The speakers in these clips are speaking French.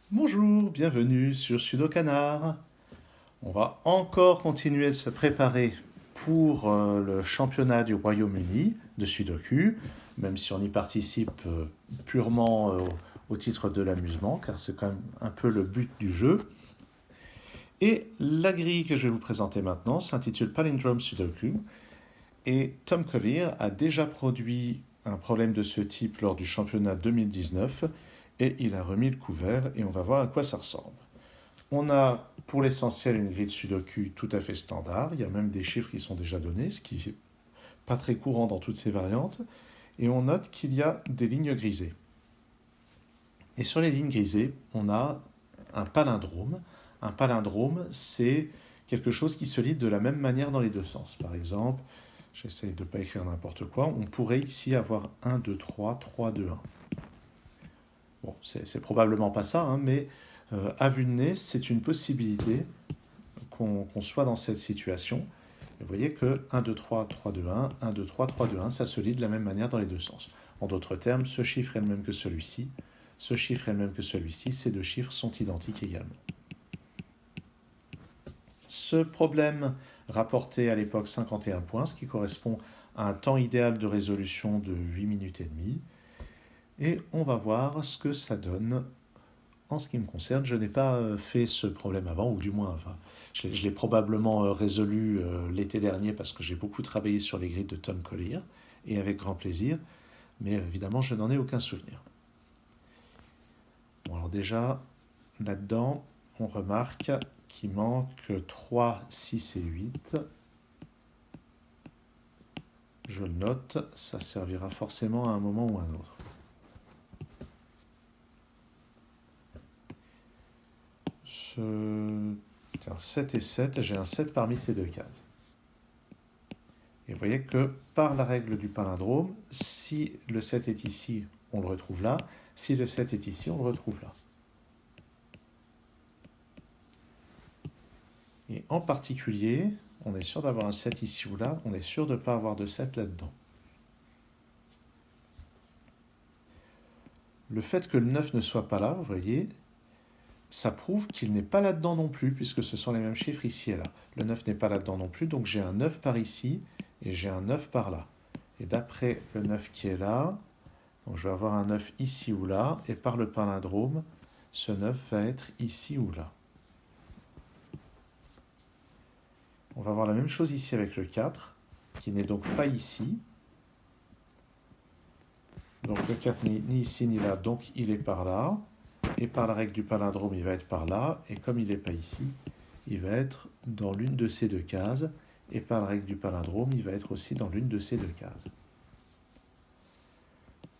Bonjour, bienvenue sur Sudokanar. On va encore continuer de se préparer pour le championnat du Royaume-Uni de Sudoku, même si on y participe purement au titre de l'amusement, car c'est quand même un peu le but du jeu. Et la grille que je vais vous présenter maintenant s'intitule Palindrome Sudoku, et Tom Collier a déjà produit un problème de ce type lors du championnat 2019, et il a remis le couvert, et on va voir à quoi ça ressemble. On a pour l'essentiel une grille de Sudoku tout à fait standard. Il y a même des chiffres qui sont déjà donnés, ce qui n'est pas très courant dans toutes ces variantes. Et on note qu'il y a des lignes grisées. Et sur les lignes grisées, on a un palindrome. Un palindrome, c'est quelque chose qui se lit de la même manière dans les deux sens. Par exemple, j'essaie de ne pas écrire n'importe quoi, on pourrait ici avoir 1, 2, 3, 3, 2, 1. Bon, c'est probablement pas ça, hein, mais à vue de nez, c'est une possibilité qu'on soit dans cette situation. Et vous voyez que 1, 2, 3, 3, 2, 1, 1, 2, 3, 3, 2, 1, ça se lit de la même manière dans les deux sens. En d'autres termes, ce chiffre est le même que celui-ci, ce chiffre est le même que celui-ci, ces deux chiffres sont identiques également. Ce problème rapportait à l'époque 51 points, ce qui correspond à un temps idéal de résolution de 8 minutes et demie. Et on va voir ce que ça donne. En ce qui me concerne, je n'ai pas fait ce problème avant, ou du moins, enfin, je l'ai probablement résolu l'été dernier parce que j'ai beaucoup travaillé sur les grilles de Tom Collier, et avec grand plaisir, mais évidemment, je n'en ai aucun souvenir. Bon, alors déjà, là-dedans, on remarque qu'il manque 3, 6 et 8. Je le note, ça servira forcément à un moment ou à un autre. C'est un 7 et 7, j'ai un 7 parmi ces deux cases. Et vous voyez que par la règle du palindrome, si le 7 est ici, on le retrouve là. Si le 7 est ici, on le retrouve là. Et en particulier, on est sûr d'avoir un 7 ici ou là, on est sûr de ne pas avoir de 7 là-dedans. Le fait que le 9 ne soit pas là, vous voyez, ça prouve qu'il n'est pas là-dedans non plus, puisque ce sont les mêmes chiffres ici et là. Le 9 n'est pas là-dedans non plus, donc j'ai un 9 par ici et j'ai un 9 par là. Et d'après le 9 qui est là, donc je vais avoir un 9 ici ou là, et par le palindrome, ce 9 va être ici ou là. On va voir la même chose ici avec le 4, qui n'est donc pas ici. Donc le 4 n'est ni ici ni là, donc il est par là. Et par la règle du palindrome, il va être par là. Et comme il n'est pas ici, il va être dans l'une de ces deux cases. Et par la règle du palindrome, il va être aussi dans l'une de ces deux cases.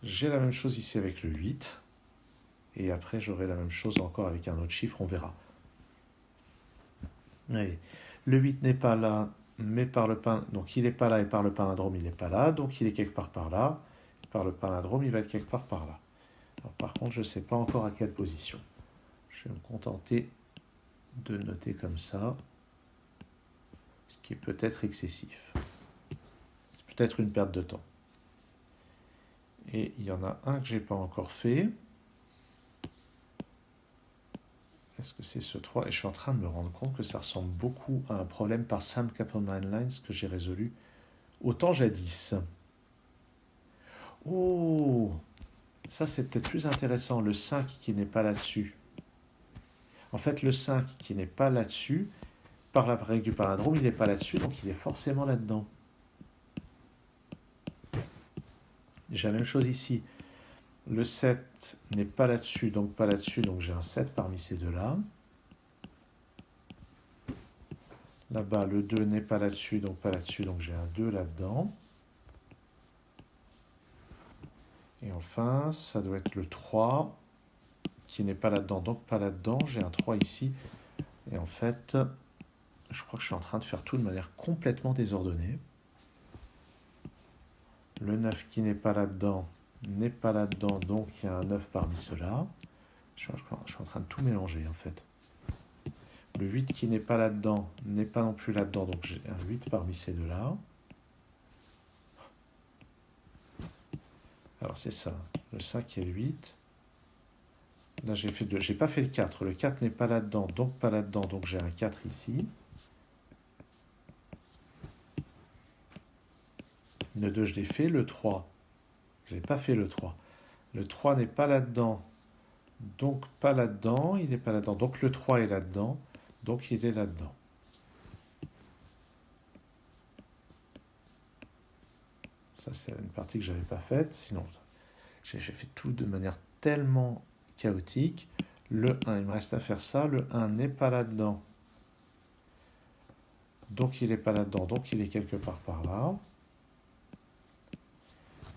J'ai la même chose ici avec le 8. Et après, j'aurai la même chose encore avec un autre chiffre, on verra. Allez. Le 8 n'est pas là, mais donc il n'est pas là et par le palindrome, il n'est pas là. Donc il est quelque part par là. Par le palindrome, il va être quelque part par là. Alors, par contre, je ne sais pas encore à quelle position. Je vais me contenter de noter comme ça, ce qui est peut-être excessif. C'est peut-être une perte de temps. Et il y en a un que je n'ai pas encore fait. Est-ce que c'est ce 3? Et je suis en train de me rendre compte que ça ressemble beaucoup à un problème par Sam Kaplan Lines que j'ai résolu autant jadis. Oh, ça c'est peut-être plus intéressant, le 5 qui n'est pas là-dessus. En fait, le 5 qui n'est pas là-dessus, par la règle du palindrome, il n'est pas là-dessus, donc il est forcément là-dedans. J'ai la même chose ici. Le 7 n'est pas là-dessus, donc pas là-dessus, donc j'ai un 7 parmi ces deux-là. Là-bas, le 2 n'est pas là-dessus, donc pas là-dessus, donc j'ai un 2 là-dedans. Et enfin, ça doit être le 3 qui n'est pas là-dedans, donc pas là-dedans. J'ai un 3 ici. Et en fait, je crois que je suis en train de faire tout de manière complètement désordonnée. Le 9 qui n'est pas là-dedans n'est pas là-dedans, donc il y a un 9 parmi ceux-là. Je suis en train de tout mélanger en fait. Le 8 qui n'est pas là-dedans n'est pas non plus là-dedans, donc j'ai un 8 parmi ces deux-là. Alors c'est ça, le 5 et le 8. Là, j'ai fait 2. J'ai pas fait le 4. Le 4 n'est pas là-dedans, donc pas là-dedans. Donc j'ai un 4 ici. Le 2, je l'ai fait. Le 3, je n'ai pas fait le 3. Le 3 n'est pas là-dedans, donc pas là-dedans. Il n'est pas là-dedans. Donc le 3 est là-dedans, donc il est là-dedans. Ça, c'est une partie que je n'avais pas faite. Sinon, j'ai fait tout de manière tellement chaotique. Le 1, il me reste à faire ça. Le 1 n'est pas là-dedans. Donc il n'est pas là-dedans. Donc il est quelque part par là.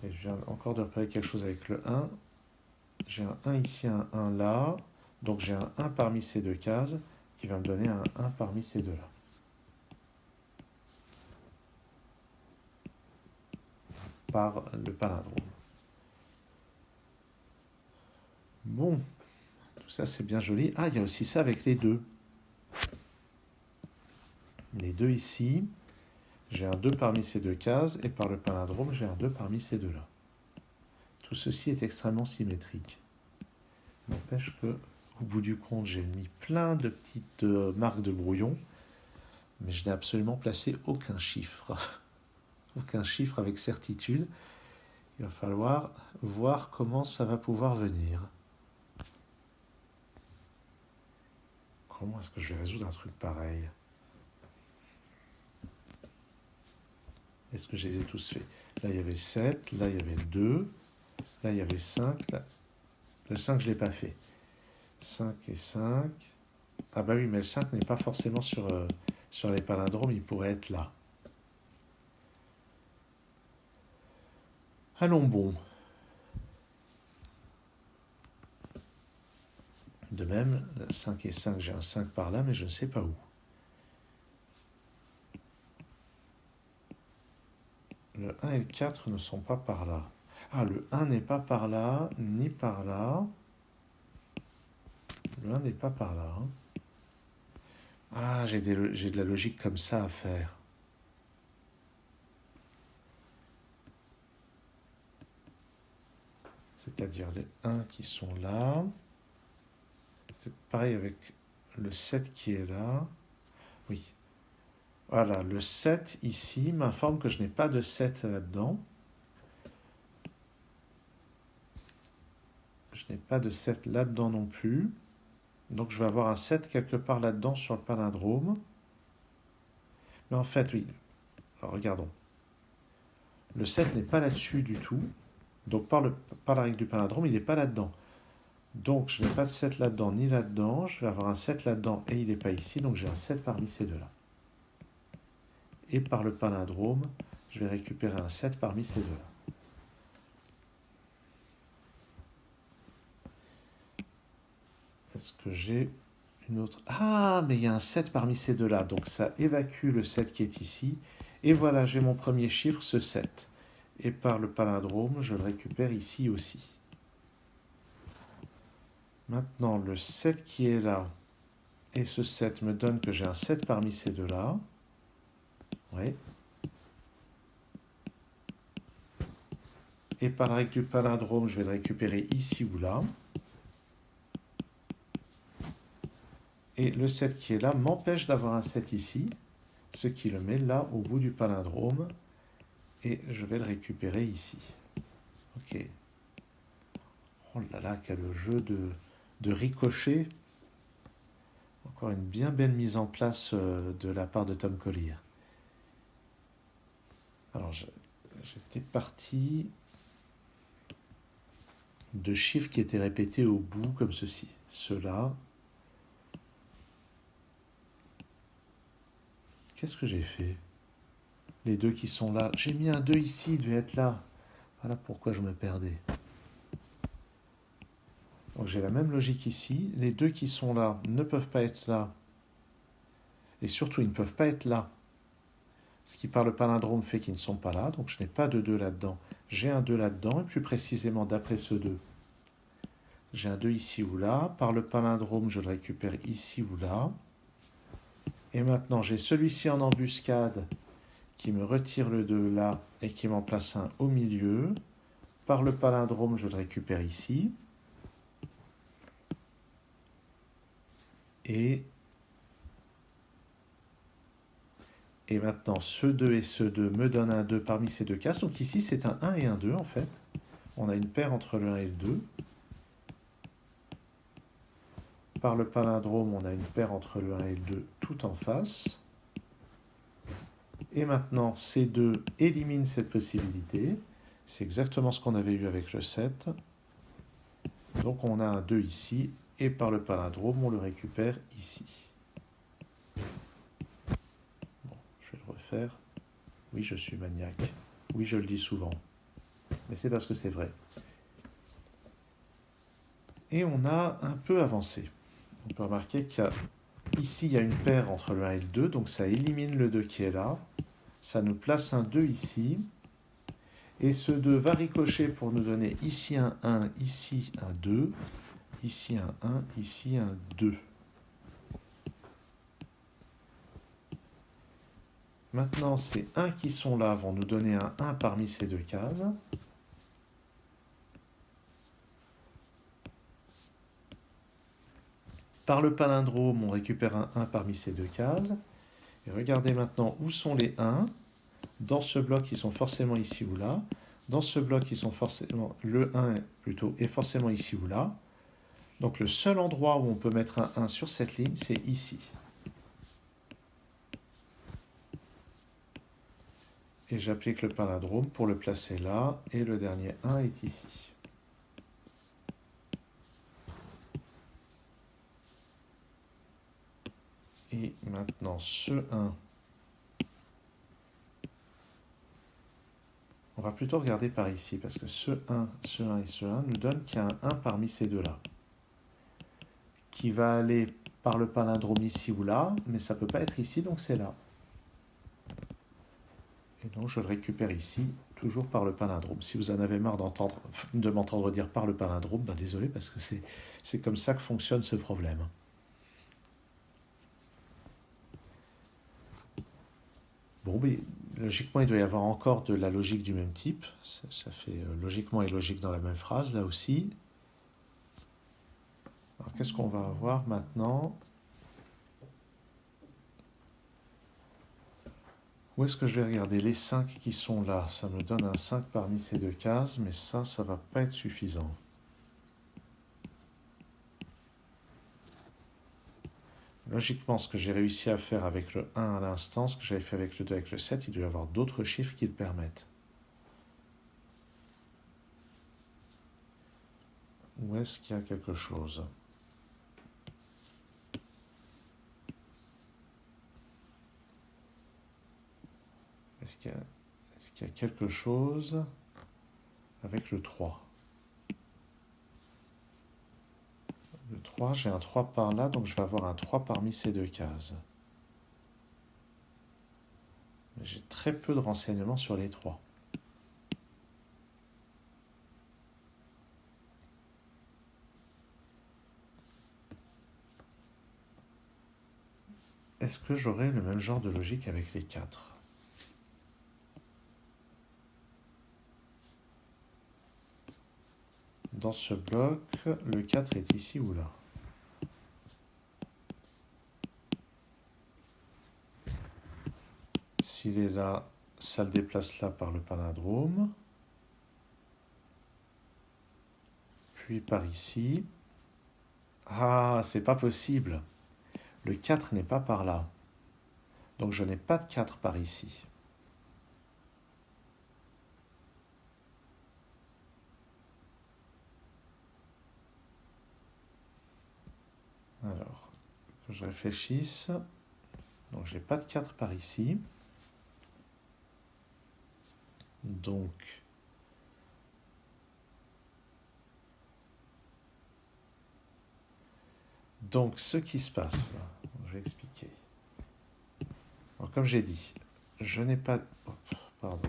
Et je viens encore de repérer quelque chose avec le 1. J'ai un 1 ici, un 1 là. Donc j'ai un 1 parmi ces deux cases qui va me donner un 1 parmi ces deux-là. Par le palindrome. Bon, tout ça c'est bien joli. Ah, il y a aussi ça avec les 2. Les 2 ici, j'ai un 2 parmi ces deux cases, et par le palindrome, j'ai un 2 parmi ces deux-là. Tout ceci est extrêmement symétrique. N'empêche que, au bout du compte, j'ai mis plein de petites marques de brouillon, mais je n'ai absolument placé aucun chiffre. Aucun chiffre avec certitude. Il va falloir voir comment ça va pouvoir venir. Comment est-ce que je vais résoudre un truc pareil? Est-ce que je les ai tous faits? Là, il y avait 7, là, il y avait 2, là, il y avait 5. Là. Le 5, je ne l'ai pas fait. 5 et 5. Ah bah oui, mais le 5 n'est pas forcément sur les palindromes, il pourrait être là. Allons bon. De même, 5 et 5, j'ai un 5 par là, mais je ne sais pas où. Le 1 et le 4 ne sont pas par là. Ah, le 1 n'est pas par là, ni par là. Le 1 n'est pas par là. Ah, j'ai de la logique comme ça à faire. C'est-à-dire les 1 qui sont là. C'est pareil avec le 7 qui est là. Oui. Voilà, le 7 ici m'informe que je n'ai pas de 7 là-dedans. Je n'ai pas de 7 là-dedans non plus. Donc je vais avoir un 7 quelque part là-dedans sur le palindrome. Mais en fait, oui. Alors, regardons. Le 7 n'est pas là-dessus du tout. Donc par la règle du palindrome, il n'est pas là-dedans. Donc je n'ai pas de 7 là-dedans ni là-dedans. Je vais avoir un 7 là-dedans et il n'est pas ici. Donc j'ai un 7 parmi ces deux-là. Et par le palindrome, je vais récupérer un 7 parmi ces deux-là. Est-ce que j'ai une autre? Ah, mais il y a un 7 parmi ces deux-là. Donc ça évacue le 7 qui est ici. Et voilà, j'ai mon premier chiffre, ce 7. Et par le palindrome, je le récupère ici aussi. Maintenant, le 7 qui est là et ce 7 me donne que j'ai un 7 parmi ces deux-là. Oui. Et par la règle du palindrome, je vais le récupérer ici ou là. Et le 7 qui est là m'empêche d'avoir un 7 ici, ce qui le met là au bout du palindrome. Et je vais le récupérer ici. Ok. Oh là là, quel jeu de ricochet. Encore une bien belle mise en place de la part de Tom Collier. Alors, j'étais parti de chiffres qui étaient répétés au bout comme ceci. Cela. Qu'est-ce que j'ai fait? Les deux qui sont là. J'ai mis un 2 ici, il devait être là. Voilà pourquoi je me perdais. Donc j'ai la même logique ici. Les deux qui sont là ne peuvent pas être là. Et surtout, ils ne peuvent pas être là. Ce qui par le palindrome fait qu'ils ne sont pas là. Donc je n'ai pas de 2 là-dedans. J'ai un 2 là-dedans. Et plus précisément, d'après ce 2, j'ai un 2 ici ou là. Par le palindrome, je le récupère ici ou là. Et maintenant, j'ai celui-ci en embuscade qui me retire le 2 là et qui m'en place un au milieu. Par le palindrome, je le récupère ici. Et maintenant, ce 2 et ce 2 me donnent un 2 parmi ces deux cases. Donc ici, c'est un 1 et un 2 en fait. On a une paire entre le 1 et le 2. Par le palindrome, on a une paire entre le 1 et le 2 tout en face. Et maintenant, ces deux éliminent cette possibilité. C'est exactement ce qu'on avait eu avec le 7. Donc on a un 2 ici, et par le palindrome, on le récupère ici. Bon, je vais le refaire. Oui, je suis maniaque. Oui, je le dis souvent. Mais c'est parce que c'est vrai. Et on a un peu avancé. On peut remarquer qu'ici, il y a une paire entre le 1 et le 2, donc ça élimine le 2 qui est là. Ça nous place un 2 ici. Et ce 2 va ricocher pour nous donner ici un 1, ici un 2, ici un 1, ici un 2. Maintenant, ces 1 qui sont là vont nous donner un 1 parmi ces deux cases. Par le palindrome, on récupère un 1 parmi ces deux cases. Et regardez maintenant où sont les 1. Dans ce bloc, ils sont forcément ici ou là. Dans ce bloc, ils sont forcément, le 1 plutôt est forcément ici ou là. Donc le seul endroit où on peut mettre un 1 sur cette ligne, c'est ici. Et j'applique le palindrome pour le placer là, et le dernier 1 est ici. Et maintenant, ce 1, on va plutôt regarder par ici, parce que ce 1 et ce 1 nous donnent qu'il y a un 1 parmi ces deux-là, qui va aller par le palindrome ici ou là, mais ça ne peut pas être ici, donc c'est là. Et donc je le récupère ici, toujours par le palindrome. Si vous en avez marre de m'entendre dire par le palindrome, ben désolé, parce que c'est comme ça que fonctionne ce problème. Bon, mais logiquement, il doit y avoir encore de la logique du même type. Ça fait logiquement et logique dans la même phrase, là aussi. Alors, qu'est-ce qu'on va avoir maintenant? Où est-ce que je vais regarder les 5 qui sont là? Ça me donne un 5 parmi ces deux cases, mais ça ne va pas être suffisant. Logiquement, ce que j'ai réussi à faire avec le 1 à l'instant, ce que j'avais fait avec le 2, avec le 7, il doit y avoir d'autres chiffres qui le permettent. Où est-ce qu'il y a quelque chose? Est-ce qu'il y a quelque chose avec le 3? Le 3, j'ai un 3 par là, donc je vais avoir un 3 parmi ces deux cases. Mais j'ai très peu de renseignements sur les 3. Est-ce que j'aurai le même genre de logique avec les 4? Dans ce bloc, le 4 est ici ou là? S'il est là, ça le déplace là par le palindrome. Puis par ici. Ah, c'est pas possible. Le 4 n'est pas par là. Donc je n'ai pas de 4 par ici. Alors, que je réfléchisse. Donc j'ai pas de 4 par ici. Donc ce qui se passe, je vais expliquer. Alors, comme j'ai dit, je n'ai pas... pardon.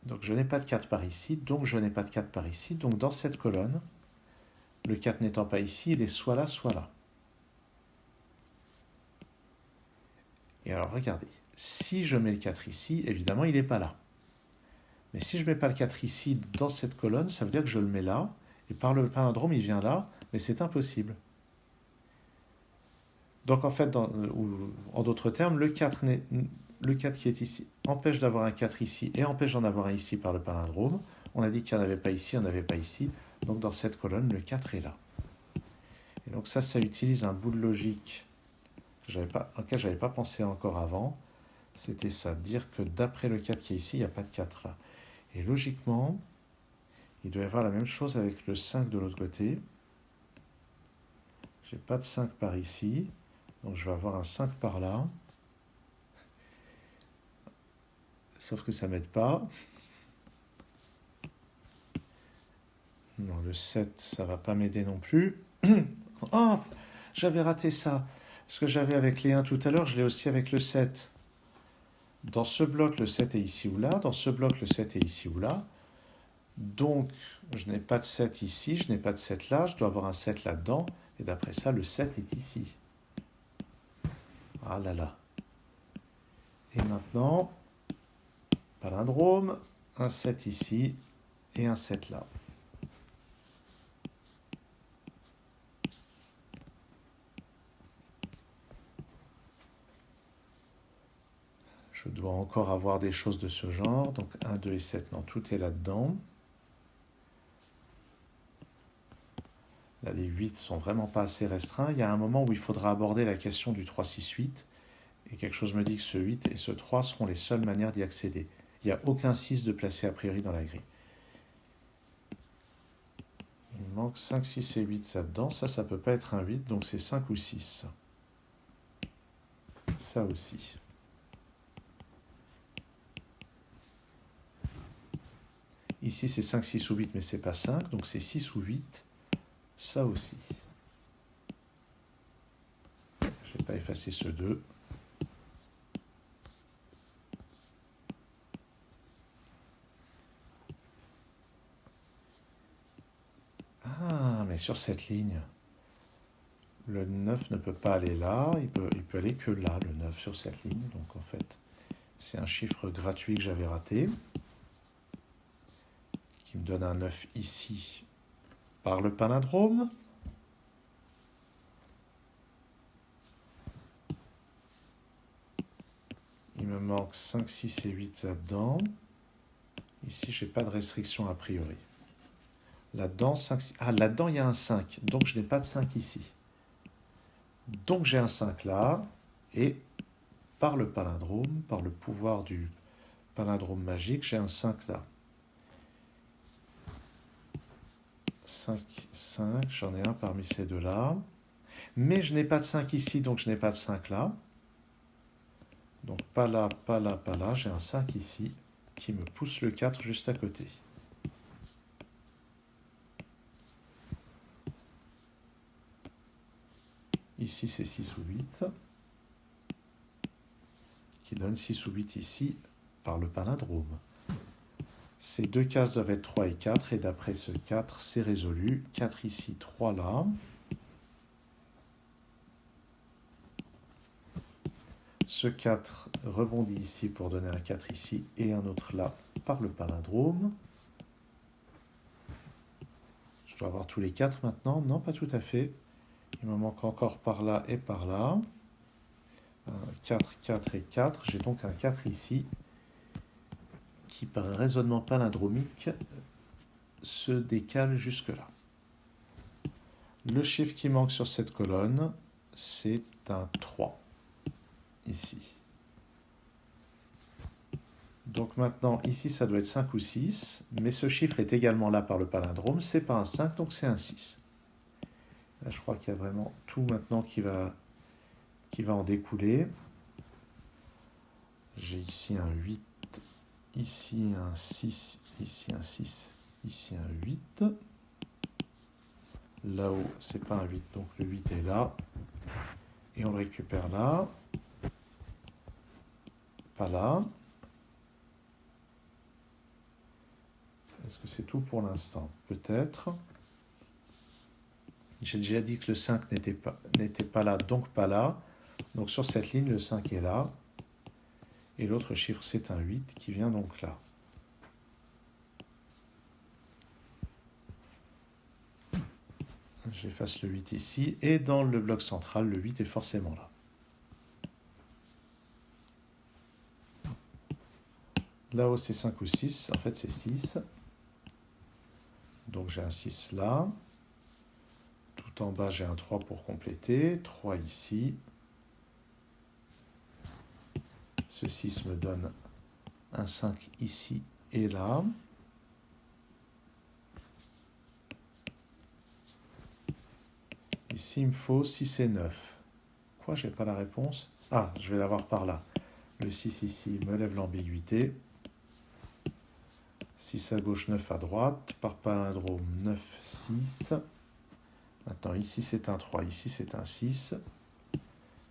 Donc je n'ai pas de 4 par ici, donc je n'ai pas de 4 par ici. Donc dans cette colonne, le 4 n'étant pas ici, il est soit là, soit là. Et alors regardez, si je mets le 4 ici, évidemment il n'est pas là. Mais si je ne mets pas le 4 ici, dans cette colonne, ça veut dire que je le mets là, Et par le palindrome, il vient là, mais c'est impossible. Donc en fait, en d'autres termes, le 4 qui est ici empêche d'avoir un 4 ici et empêche d'en avoir un ici par le palindrome. On a dit qu'il n'y en avait pas ici, il n'y en avait pas ici. Donc dans cette colonne, le 4 est là. Et donc ça utilise un bout de logique auquel je n'avais pas pensé encore avant. C'était ça, dire que d'après le 4 qui est ici, il n'y a pas de 4 là. Et logiquement, il doit y avoir la même chose avec le 5 de l'autre côté. J'ai pas de 5 par ici, donc je vais avoir un 5 par là. Sauf que ça m'aide pas. Non, le 7, ça va pas m'aider non plus. Oh, j'avais raté ça. Ce que j'avais avec les 1 tout à l'heure, je l'ai aussi avec le 7. Dans ce bloc, le 7 est ici ou là. Dans ce bloc, le 7 est ici ou là. Donc, je n'ai pas de 7 ici, je n'ai pas de 7 là. Je dois avoir un 7 là-dedans. Et d'après ça, le 7 est ici. Ah là là. Et maintenant, palindrome, un 7 ici et un 7 là. Je dois encore avoir des choses de ce genre. Donc 1, 2 et 7, non, tout est là-dedans. Là, les 8 sont vraiment pas assez restreints. Il y a un moment où il faudra aborder la question du 3, 6, 8. Et quelque chose me dit que ce 8 et ce 3 seront les seules manières d'y accéder. Il n'y a aucun 6 de placé a priori dans la grille. Il manque 5, 6 et 8 là-dedans. Ça peut pas être un 8, donc c'est 5 ou 6. Ça aussi. Ici, c'est 5, 6 ou 8, mais c'est pas 5, donc c'est 6 ou 8. Ça aussi. Je ne vais pas effacer ce 2. Ah, mais sur cette ligne, le 9 ne peut pas aller là, il peut aller que là, le 9 sur cette ligne. Donc en fait, c'est un chiffre gratuit que j'avais raté, qui me donne un 9 ici par le palindrome. Il me manque 5, 6 et 8 là-dedans. Ici, je n'ai pas de restriction a priori. Là-dedans, 5, 6... Ah, là-dedans, il y a un 5, donc je n'ai pas de 5 ici. Donc j'ai un 5 là, et par le palindrome, par le pouvoir du palindrome magique, j'ai un 5 là. 5, 5, j'en ai un parmi ces deux-là. Mais je n'ai pas de 5 ici, donc je n'ai pas de 5 là. Donc pas là, pas là, pas là. J'ai un 5 ici qui me pousse le 4 juste à côté. Ici, c'est 6 ou 8. Qui donne 6 ou 8 ici par le palindrome. Ces deux cases doivent être 3 et 4. Et d'après ce 4, c'est résolu. 4 ici, 3 là. Ce 4 rebondit ici pour donner un 4 ici et un autre là par le palindrome. Je dois avoir tous les 4 maintenant. Non, pas tout à fait. Il me manque encore par là et par là. 4, 4 et 4. J'ai donc un 4 ici qui, par raisonnement palindromique, se décale jusque-là. Le chiffre qui manque sur cette colonne, c'est un 3, ici. Donc maintenant, ici, ça doit être 5 ou 6, mais ce chiffre est également là par le palindrome. C'est pas un 5, donc c'est un 6. Là, je crois qu'il y a vraiment tout maintenant qui va en découler. J'ai ici un 8, ici un 6, ici un 6, ici un 8. Là-haut, c'est pas un 8, donc le 8 est là. Et on le récupère là. Pas là. Est-ce que c'est tout pour l'instant? Peut-être. J'ai déjà dit que le 5 n'était pas là, donc pas là. Donc sur cette ligne, le 5 est là. Et l'autre chiffre, c'est un 8 qui vient donc là. J'efface le 8 ici, et dans le bloc central, le 8 est forcément là. Là-haut, c'est 5 ou 6, en fait c'est 6. Donc j'ai un 6 là. Tout en bas, j'ai un 3 pour compléter, 3 ici. Ce 6 me donne un 5 ici et là. Ici, il me faut 6 et 9. Quoi, j'ai pas la réponse? Ah, je vais l'avoir par là. Le 6 ici me lève l'ambiguïté. 6 à gauche, 9 à droite. Par palindrome, 9, 6. Maintenant, ici c'est un 3, ici c'est un 6.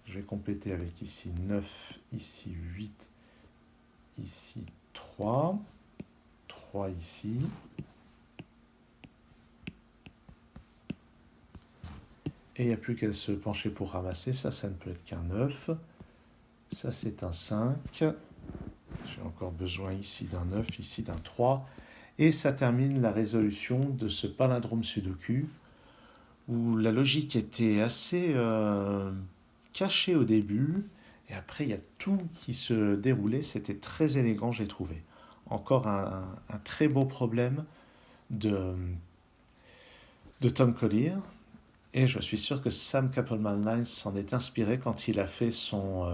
Je vais compléter avec ici 9, ici 8, ici 3. 3 ici. Et il n'y a plus qu'à se pencher pour ramasser. Ça ne peut être qu'un 9. Ça, c'est un 5. J'ai encore besoin ici d'un 9, ici d'un 3. Et ça termine la résolution de ce palindrome sudoku, où la logique était assez cachée au début. Et après, il y a tout qui se déroulait. C'était très élégant, j'ai trouvé. Encore un très beau problème de Tom Collier. Et je suis sûr que Sam Kappelman-Lynes s'en est inspiré quand il a fait son...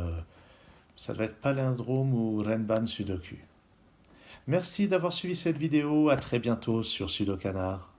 ça doit être palindrome ou Renban Sudoku. Merci d'avoir suivi cette vidéo. À très bientôt sur Sudokanar.